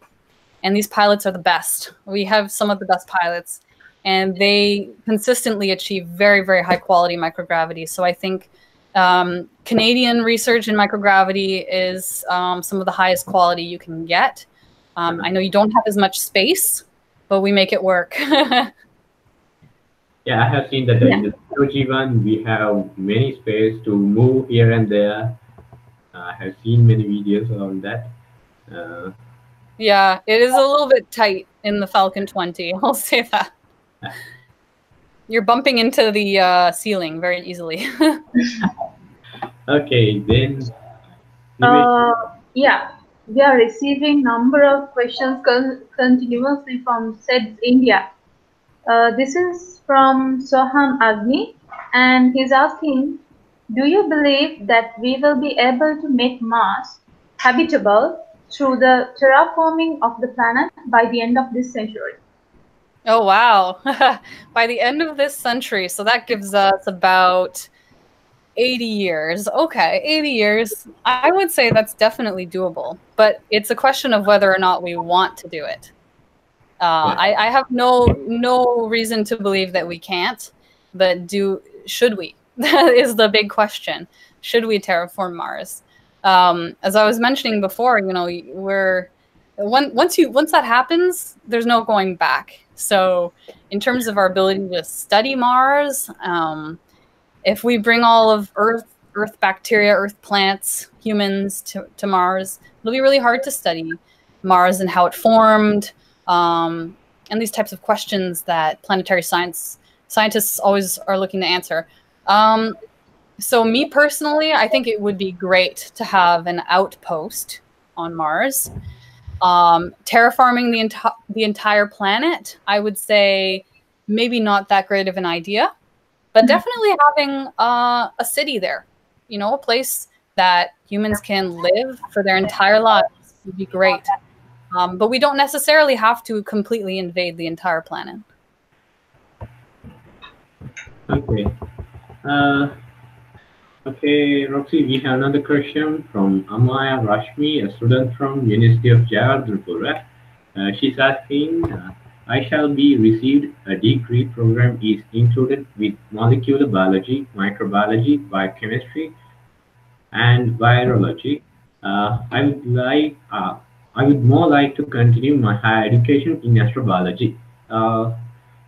And these pilots are the best. We have some of the best pilots, and they consistently achieve very, very high quality microgravity. So I think Canadian research in microgravity is some of the highest quality you can get. I know you don't have as much space, but we make it work. Yeah, I have seen that in the G one we have many space to move here and there. I have seen many videos on that. Yeah, it is a little bit tight in the Falcon 20. I'll say that. You're bumping into the ceiling very easily. Okay, then. Yeah, we are receiving number of questions continuously from SEDS India. This is from Soham Agni, and he's asking, do you believe that we will be able to make Mars habitable through the terraforming of the planet by the end of this century? Oh, wow. By the end of this century, so that gives us about 80 years. Okay, 80 years. I would say that's definitely doable, but it's a question of whether or not we want to do it. I have no reason to believe that we can't, but should we? That is the big question. Should we terraform Mars? As I was mentioning before, you know, once that happens, there's no going back. So in terms of our ability to study Mars, if we bring all of Earth bacteria, Earth plants, humans to Mars, it'll be really hard to study Mars and how it formed, and these types of questions that planetary scientists always are looking to answer. So me personally, I think it would be great to have an outpost on Mars. Terraforming the entire planet, I would say maybe not that great of an idea, but definitely having a city there, you know, a place that humans can live for their entire lives would be great. But we don't necessarily have to completely invade the entire planet. Okay. Okay, Roxy, we have another question from Amaya Rashmi, a student from University of Jayapur. She's asking, I shall be received a degree program is included with molecular biology, microbiology, biochemistry, and virology. I would more like to continue my higher education in astrobiology.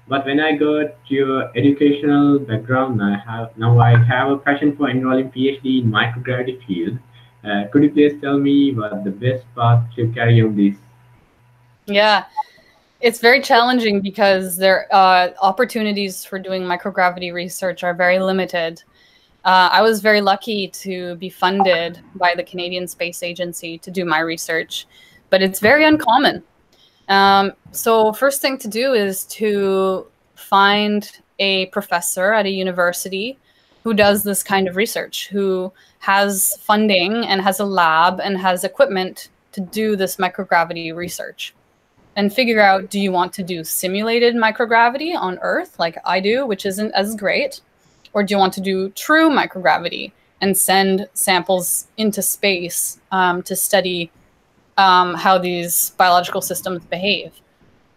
But when I got your educational background, I have a passion for enrolling PhD in microgravity field. Could you please tell me what the best path to carry on this? Yeah, it's very challenging because there opportunities for doing microgravity research are very limited. I was very lucky to be funded by the Canadian Space Agency to do my research, but it's very uncommon. So first thing to do is to find a professor at a university who does this kind of research, who has funding and has a lab and has equipment to do this microgravity research. And figure out, do you want to do simulated microgravity on Earth like I do, which isn't as great? Or do you want to do true microgravity and send samples into space to study how these biological systems behave?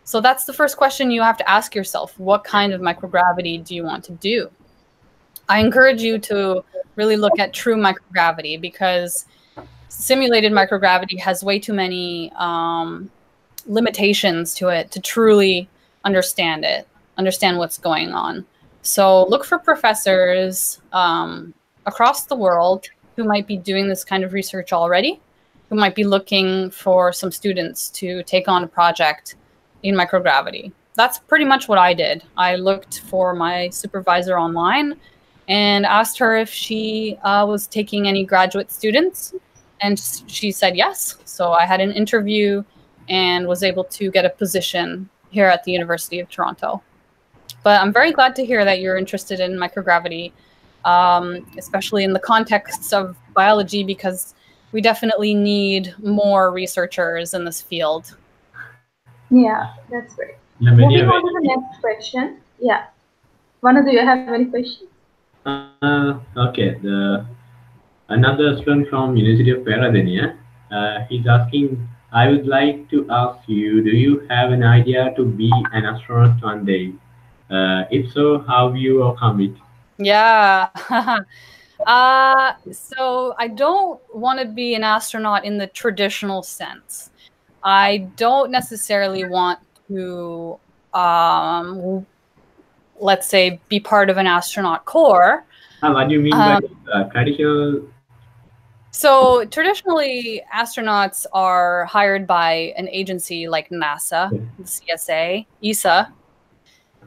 So that's the first question you have to ask yourself. What kind of microgravity do you want to do? I encourage you to really look at true microgravity, because simulated microgravity has way too many limitations to it to truly understand what's going on. So look for professors across the world who might be doing this kind of research already, who might be looking for some students to take on a project in microgravity. That's pretty much what I did. I looked for my supervisor online and asked her if she was taking any graduate students, and she said yes. So I had an interview and was able to get a position here at the University of Toronto. But I'm very glad to hear that you're interested in microgravity, especially in the context of biology, because we definitely need more researchers in this field. Yeah, that's great. Yeah, Moving on to the next question. Yeah. Vanu, do you have any questions? Okay. Another student from University of Paradenia, he's asking, I would like to ask you, do you have an idea to be an astronaut one day? If so, how will you overcome it? Yeah. So I don't want to be an astronaut in the traditional sense. I don't necessarily want to, let's say, be part of an astronaut corps. What do you mean by traditional? So traditionally, astronauts are hired by an agency like NASA, the CSA, ESA.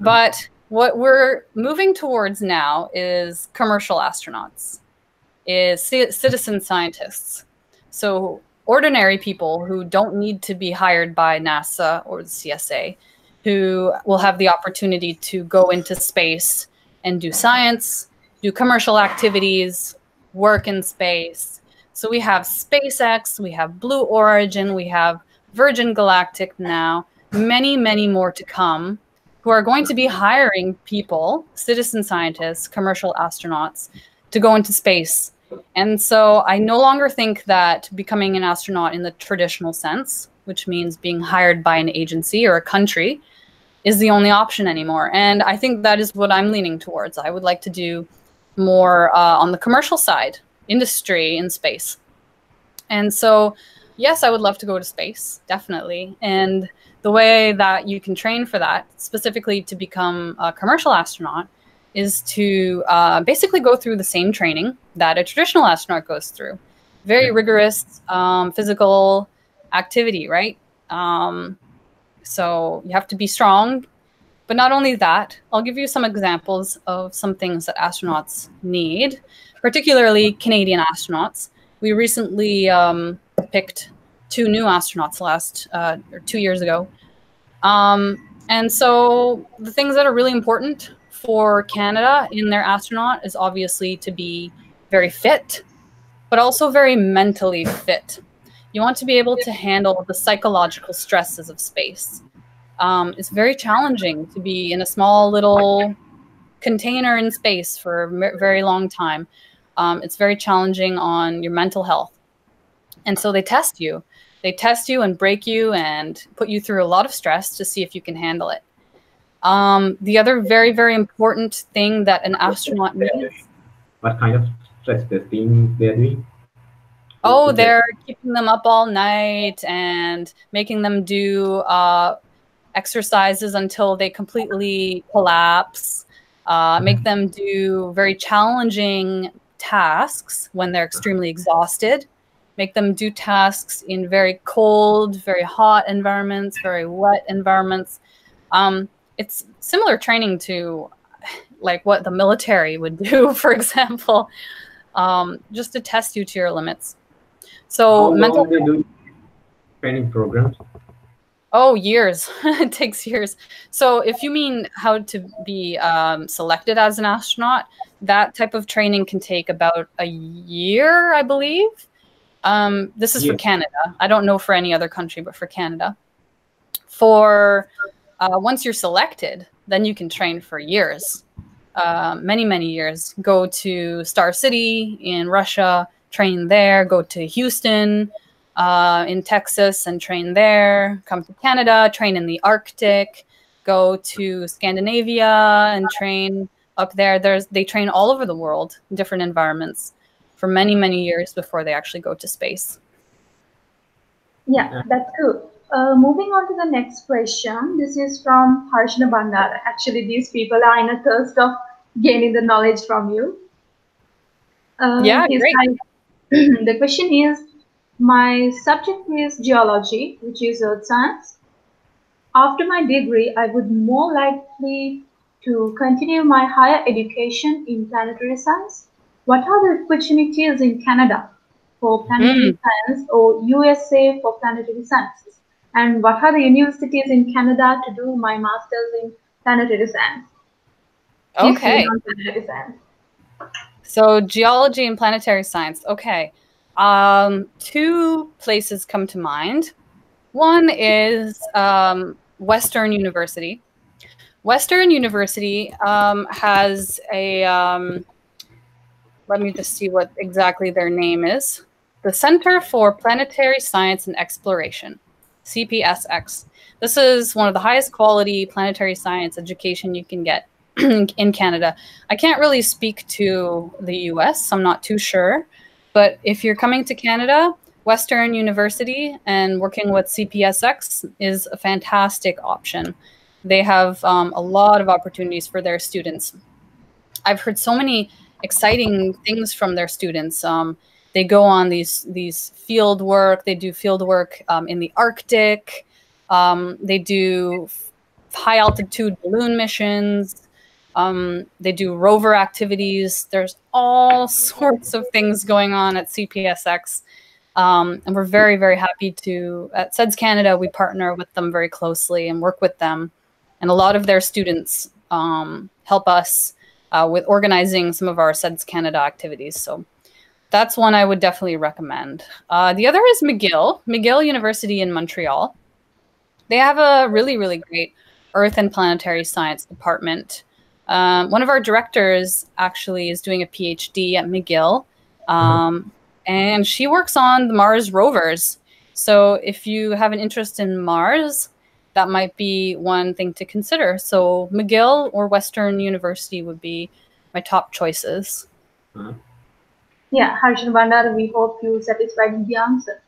But what we're moving towards now is commercial astronauts, is citizen scientists. So ordinary people who don't need to be hired by NASA or the CSA, who will have the opportunity to go into space and do science, do commercial activities, work in space. So we have SpaceX, we have Blue Origin, we have Virgin Galactic now, many, many more to come, who are going to be hiring people, citizen scientists, commercial astronauts, to go into space. And so I no longer think that becoming an astronaut in the traditional sense, which means being hired by an agency or a country, is the only option anymore. And I think that is what I'm leaning towards. I would like to do more on the commercial side, industry in space. And so, yes, I would love to go to space, definitely. And the way that you can train for that, specifically to become a commercial astronaut, is to basically go through the same training that a traditional astronaut goes through. Very rigorous physical activity, right? So you have to be strong. But not only that, I'll give you some examples of some things that astronauts need, particularly Canadian astronauts. We recently picked 2 new astronauts or 2 years ago. And so the things that are really important for Canada in their astronaut is obviously to be very fit, but also very mentally fit. You want to be able to handle the psychological stresses of space. It's very challenging to be in a small little container in space for a very long time. It's very challenging on your mental health. And so they test you. They test you and break you and put you through a lot of stress to see if you can handle it. The other very, very important thing that an astronaut needs. What kind of stress testing they're doing? Oh, they're keeping them up all night and making them do exercises until they completely collapse, make them do very challenging tasks when they're extremely exhausted, make them do tasks in very cold, very hot environments, very wet environments. It's similar training to like what the military would do, for example, just to test you to your limits. So How mental long they do training programs? Oh, years. It takes years. So if you mean how to be selected as an astronaut, that type of training can take about a year, I believe. This is for Canada. I don't know for any other country, but for Canada. For once you're selected, then you can train for years, many, many years. Go to Star City in Russia, train there, go to Houston, in Texas and train there, come to Canada, train in the Arctic, go to Scandinavia and train up there. They train all over the world in different environments for many, many years before they actually go to space. Yeah, that's good. Moving on to the next question. This is from Harshna Bandar. Actually, these people are in a thirst of gaining the knowledge from you. Yeah, great. The question is, my subject is geology, which is earth science. After my degree, I would more likely to continue my higher education in planetary science. What are the opportunities in Canada for planetary science or USA for planetary sciences? And what are the universities in Canada to do my master's in planetary science? Okay. On planetary science. So geology and planetary science. Okay. Two places come to mind. One is Western University. Western University has a, let me just see what exactly their name is. The Center for Planetary Science and Exploration, CPSX. This is one of the highest quality planetary science education you can get in Canada. I can't really speak to the US, I'm not too sure. But if you're coming to Canada, Western University and working with CPSX is a fantastic option. They have a lot of opportunities for their students. I've heard so many exciting things from their students. They go on these field work. They do field work in the Arctic. They do high altitude balloon missions. They do rover activities. There's all sorts of things going on at CPSX. And we're very, very happy to, at SEDS Canada, we partner with them very closely and work with them. And a lot of their students help us with organizing some of our SEDS Canada activities. So that's one I would definitely recommend. The other is McGill University in Montreal. They have a really, really great Earth and Planetary Science department. One of our directors actually is doing a PhD at McGill, and she works on the Mars rovers. So if you have an interest in Mars, that might be one thing to consider. So McGill or Western University would be my top choices. Yeah, Harshan Bandar, we hope you satisfied with the answer.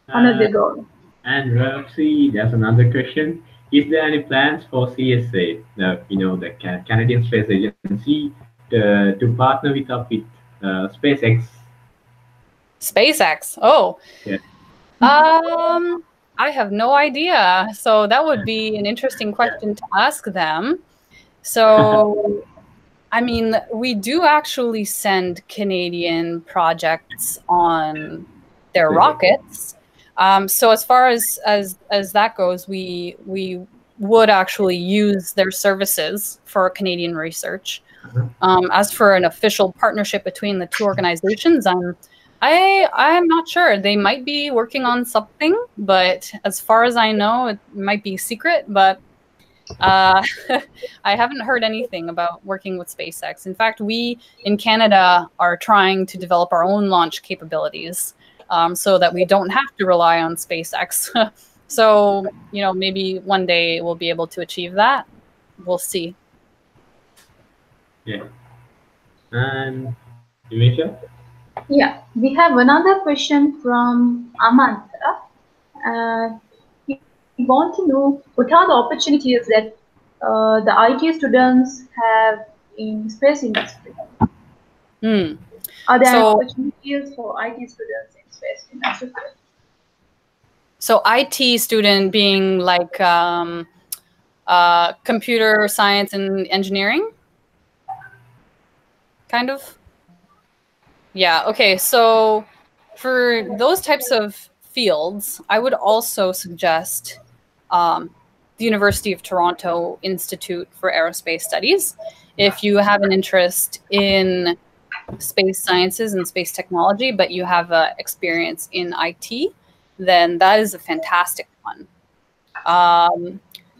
Another goal. And Roxy, there's another question. Is there any plans for CSA, the Canadian Space Agency, to partner with SpaceX? SpaceX. Oh. Yeah. I have no idea. So that would be an interesting question to ask them. So, I mean, we do actually send Canadian projects on their rockets. So as far as that goes, we would actually use their services for Canadian research. As for an official partnership between the two organizations, I'm not sure. They might be working on something, but as far as I know, it might be secret. But I haven't heard anything about working with SpaceX. In fact, we in Canada are trying to develop our own launch capabilities so that we don't have to rely on SpaceX. So, maybe one day we'll be able to achieve that. We'll see. Yeah. And Dimisha? Yeah, we have another question from Amanta. He we want to know what are the opportunities that the IT students have in space industry. Are there any opportunities for IT students in space industry? So IT student being like computer science and engineering, kind of? Yeah, okay. So for those types of fields, I would also suggest the University of Toronto Institute for Aerospace Studies. If you have an interest in space sciences and space technology, but you have experience in IT, then that is a fantastic one.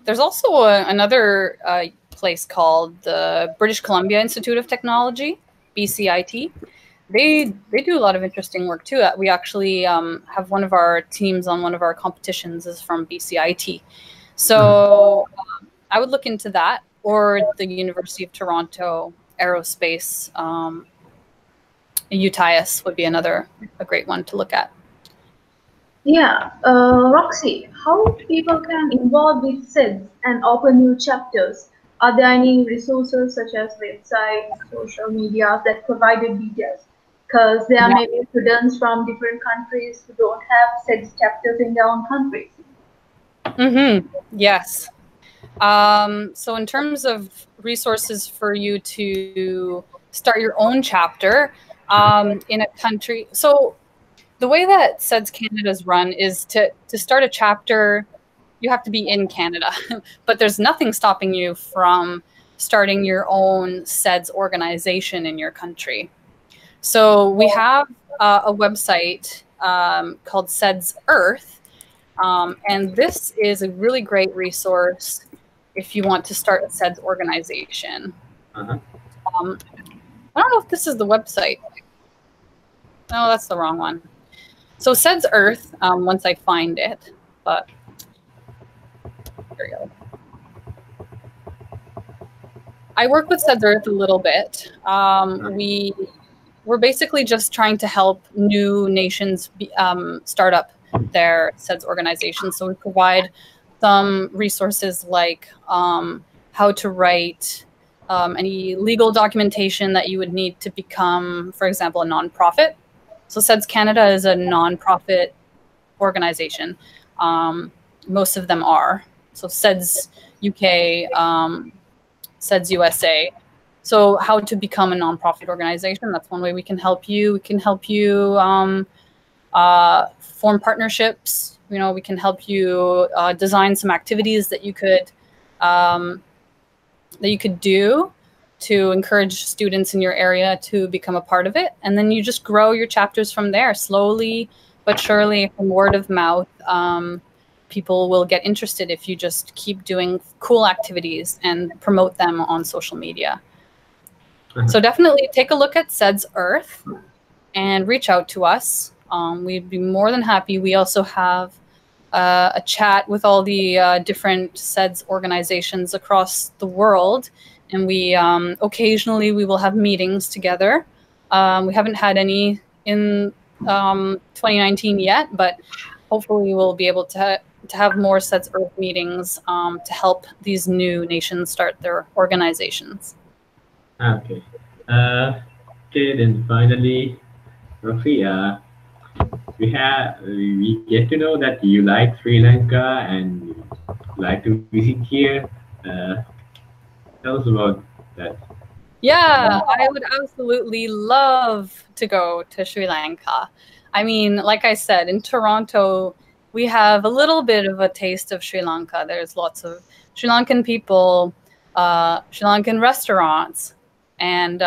There's also another place called the British Columbia Institute of Technology, BCIT. They do a lot of interesting work too. We actually have one of our teams on one of our competitions is from BCIT. So I would look into that, or the University of Toronto Aerospace. UTIS would be a great one to look at. Yeah, Roxy, how people can involve with SEDS and open new chapters? Are there any resources such as websites, social media that provided details? Because there are many students from different countries who don't have SEDS chapters in their own countries. Yes. So in terms of resources for you to start your own chapter in a country, so the way that SEDS Canada is run is to start a chapter, you have to be in Canada, but there's nothing stopping you from starting your own SEDS organization in your country. So we have a website called SEDS Earth, and this is a really great resource if you want to start a SEDS organization. I don't know if this is the website. No, that's the wrong one. So SEDS Earth, once I find it, but here we go. I work with SEDS Earth a little bit. We're basically just trying to help new nations start up their SEDS organizations. So we provide some resources like how to write any legal documentation that you would need to become, for example, a nonprofit. So SEDS Canada is a nonprofit organization. Most of them are. So SEDS UK, SEDS USA. So how to become a nonprofit organization, that's one way we can help you. We can help you form partnerships. You know, we can help you design some activities that you could do to encourage students in your area to become a part of it. And then you just grow your chapters from there, slowly but surely, from word of mouth. People will get interested if you just keep doing cool activities and promote them on social media. So definitely take a look at SEDS Earth and reach out to us. We'd be more than happy. We also have a chat with all the different SEDS organizations across the world. And we occasionally we will have meetings together. We haven't had any in 2019 yet, but hopefully we'll be able to have more SEDS Earth meetings to help these new nations start their organizations. Okay. Okay, then finally, Roxy, we get to know that you like Sri Lanka and like to visit here. Tell us about that. Yeah, I would absolutely love to go to Sri Lanka. I mean, like I said, in Toronto, we have a little bit of a taste of Sri Lanka. There's lots of Sri Lankan people, Sri Lankan restaurants, and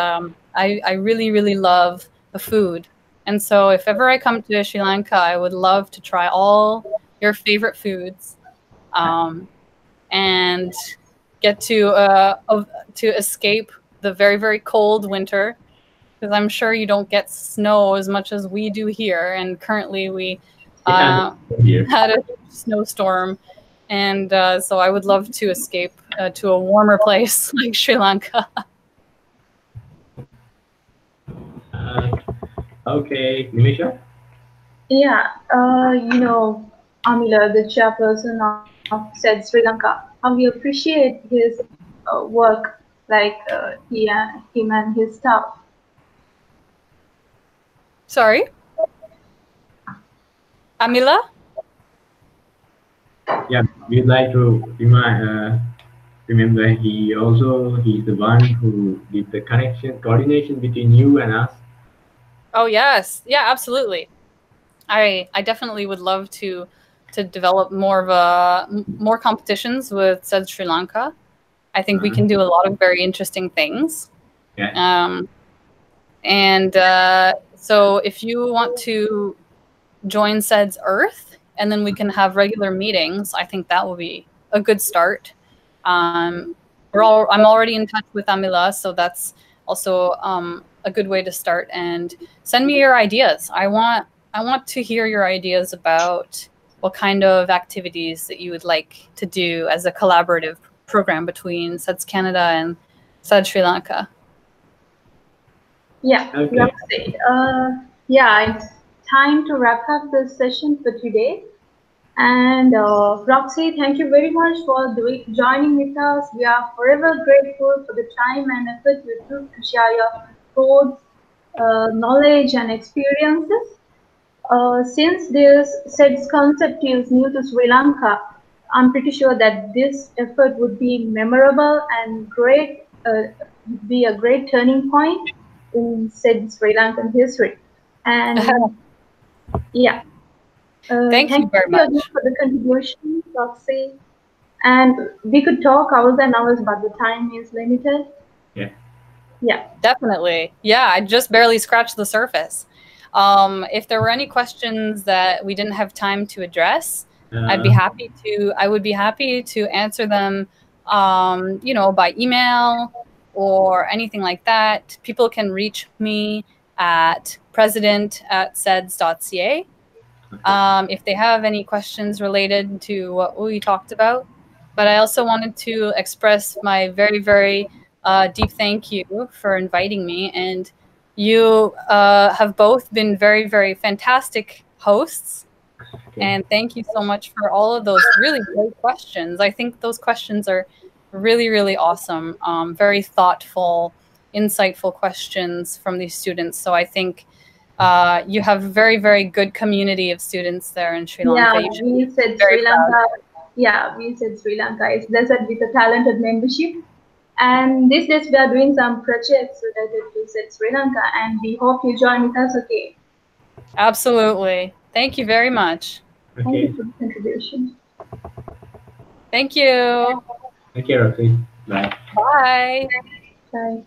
I really, really love the food. And so if ever I come to Sri Lanka, I would love to try all your favorite foods and get to escape the very, very cold winter, because I'm sure you don't get snow as much as we do here. And currently we had a snowstorm. And so I would love to escape to a warmer place like Sri Lanka. Okay, Nimisha? Yeah, you know, Amila, the chairperson of of SEDS Sri Lanka. How we appreciate his work, like him and his staff. Sorry? Amila? Yeah, we'd like to remember he's the one who did the coordination between you and us. Oh, yes. Yeah, absolutely. I definitely would love to develop more competitions with SEDS Sri Lanka. I think we can do a lot of very interesting things. Yeah. So if you want to join SEDS Earth, and then we can have regular meetings, I think that will be a good start. I'm already in touch with Amila, so that's also a good way to start. And send me your ideas. I want to hear your ideas about what kind of activities that you would like to do as a collaborative program between SEDS Canada and SEDS Sri Lanka. Yeah, Okay. Roxy. Yeah, it's time to wrap up this session for today. And Roxy, thank you very much for joining with us. We are forever grateful for the time and effort you took to share your thoughts, knowledge, and experiences. Since this SEDS concept is new to Sri Lanka, I'm pretty sure that this effort would be memorable and be a great turning point in SEDS Sri Lankan history. And yeah. Thank you very much for the contribution, Roxy. And we could talk hours and hours, but the time is limited. Yeah. Yeah. Definitely. Yeah, I just barely scratched the surface. If there were any questions that we didn't have time to address, I would be happy to answer them, by email or anything like that. People can reach me at president@seds.ca. If they have any questions related to what we talked about. But I also wanted to express my very, very deep thank you for inviting me. And you have both been very, very fantastic hosts. Okay. And thank you so much for all of those really great questions. I think those questions are really, really awesome. Very thoughtful, insightful questions from these students. So I think you have a very, very good community of students there in Sri Lanka. Yeah, we said Sri Lanka. Yeah, we said Sri Lanka is blessed with a talented membership. And these days we are doing some projects related to Sri Lanka, and we hope you join with us. Okay. Absolutely. Thank you very much. Okay. Thank you for the contribution. Thank you. Thank you, Roxy. Bye. Bye. Bye.